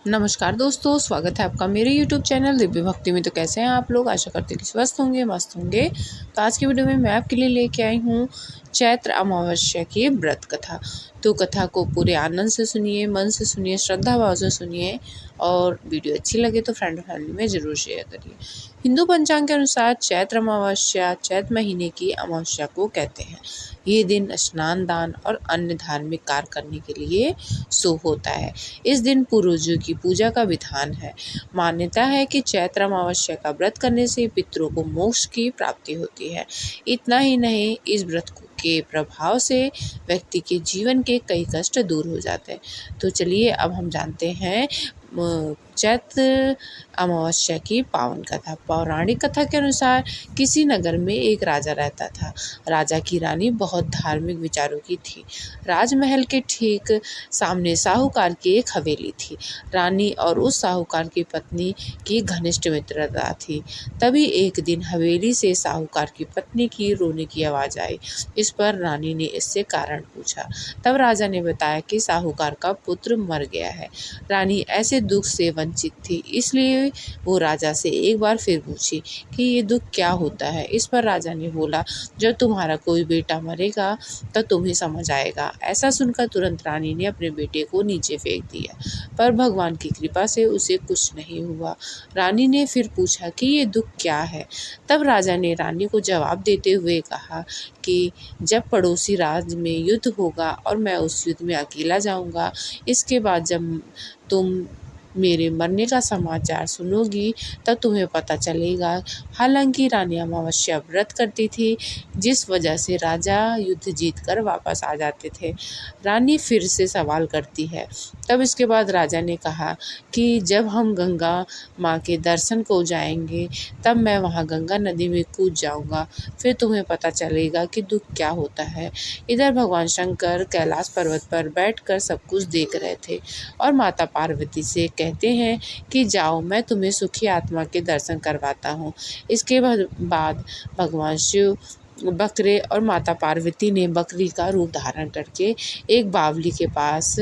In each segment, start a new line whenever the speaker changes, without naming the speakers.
नमस्कार दोस्तों, स्वागत है आपका मेरे YouTube चैनल दिव्य भक्ति में। तो कैसे हैं आप लोग? आशा करते हैं कि स्वस्थ होंगे, मस्त होंगे। तो आज की वीडियो में मैं आपके लिए लेके आई हूँ चैत्र अमावस्या की व्रत कथा। तो कथा को पूरे आनंद से सुनिए, मन से सुनिए, श्रद्धा भाव से सुनिए और वीडियो अच्छी लगे तो फ्रेंड फैमिली में ज़रूर शेयर करिए। हिंदू पंचांग के अनुसार चैत्र अमावस्या चैत्र महीने की अमावस्या को कहते हैं। ये दिन स्नान, दान और अन्य धार्मिक कार्य करने के लिए शुभ होता है। इस दिन पूर्वजों की पूजा का विधान है। मान्यता है कि चैत्र अमावस्या का व्रत करने से पितरों को मोक्ष की प्राप्ति होती है। इतना ही नहीं, इस व्रत के प्रभाव से व्यक्ति के जीवन के कई कष्ट दूर हो जाते हैं। तो चलिए अब हम जानते हैं चैत्र अमावस्या की पावन कथा। पौराणिक कथा के अनुसार किसी नगर में एक राजा रहता था। राजा की रानी बहुत धार्मिक विचारों की थी। राजमहल के ठीक सामने साहूकार की एक हवेली थी। रानी और उस साहूकार की पत्नी की घनिष्ठ मित्रता थी। तभी एक दिन हवेली से साहूकार की पत्नी की रोने की आवाज़ आई। इस पर रानी ने इससे कारण पूछा। तब राजा ने बताया कि साहूकार का पुत्र मर गया है। रानी ऐसे दुख से वंचित थी, इसलिए वो राजा से एक बार फिर पूछी कि ये दुख क्या होता है। इस पर राजा ने बोला, जब तुम्हारा कोई बेटा मरेगा तो तुम्हें समझ आएगा। ऐसा सुनकर तुरंत रानी ने अपने बेटे को नीचे फेंक दिया, पर भगवान की कृपा से उसे कुछ नहीं हुआ। रानी ने फिर पूछा कि ये दुख क्या है। तब राजा ने रानी को जवाब देते हुए कहा कि जब पड़ोसी राज्य में युद्ध होगा और मैं उस युद्ध में अकेला जाऊंगा, इसके बाद जब तुम मेरे मरने का समाचार सुनोगी तब तुम्हें पता चलेगा। हालांकि रानी अमावस्या व्रत करती थी, जिस वजह से राजा युद्ध जीतकर वापस आ जाते थे। रानी फिर से सवाल करती है। तब इसके बाद राजा ने कहा कि जब हम गंगा माँ के दर्शन को जाएंगे तब मैं वहाँ गंगा नदी में कूद जाऊँगा, फिर तुम्हें पता चलेगा कि दुख क्या होता है। इधर भगवान शंकर कैलाश पर्वत पर बैठकर सब कुछ देख रहे थे और माता पार्वती से कहते हैं कि जाओ, मैं तुम्हें सुखी आत्मा के दर्शन करवाता हूँ। इसके बाद भगवान शिव बकरे और माता पार्वती ने बकरी का रूप धारण करके एक बावली के पास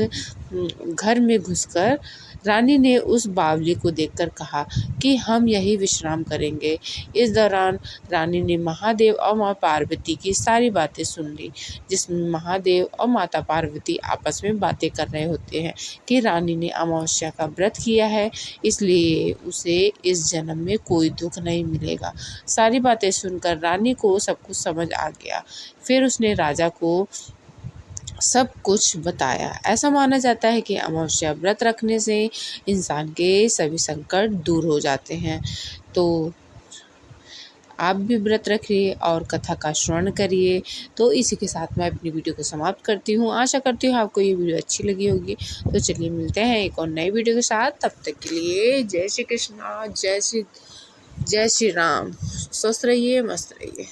घर में घुसकर रानी ने उस बावली को देखकर कहा कि हम यही विश्राम करेंगे। इस दौरान रानी ने महादेव और माँ पार्वती की सारी बातें सुन ली, जिसमें महादेव और माता पार्वती आपस में बातें कर रहे होते हैं कि रानी ने अमावस्या का व्रत किया है, इसलिए उसे इस जन्म में कोई दुख नहीं मिलेगा। सारी बातें सुनकर रानी को सब कुछ समझ आ गया। फिर उसने राजा को सब कुछ बताया। ऐसा माना जाता है कि अमावस्या व्रत रखने से इंसान के सभी संकट दूर हो जाते हैं। तो आप भी व्रत रखिए और कथा का श्रवण करिए। तो इसी के साथ मैं अपनी वीडियो को समाप्त करती हूँ। आशा करती हूँ आपको ये वीडियो अच्छी लगी होगी। तो चलिए मिलते हैं एक और नई वीडियो के साथ। तब तक के लिए जय श्री कृष्णा, जय श्री राम। स्वस्थ रहिए, मस्त रहिए।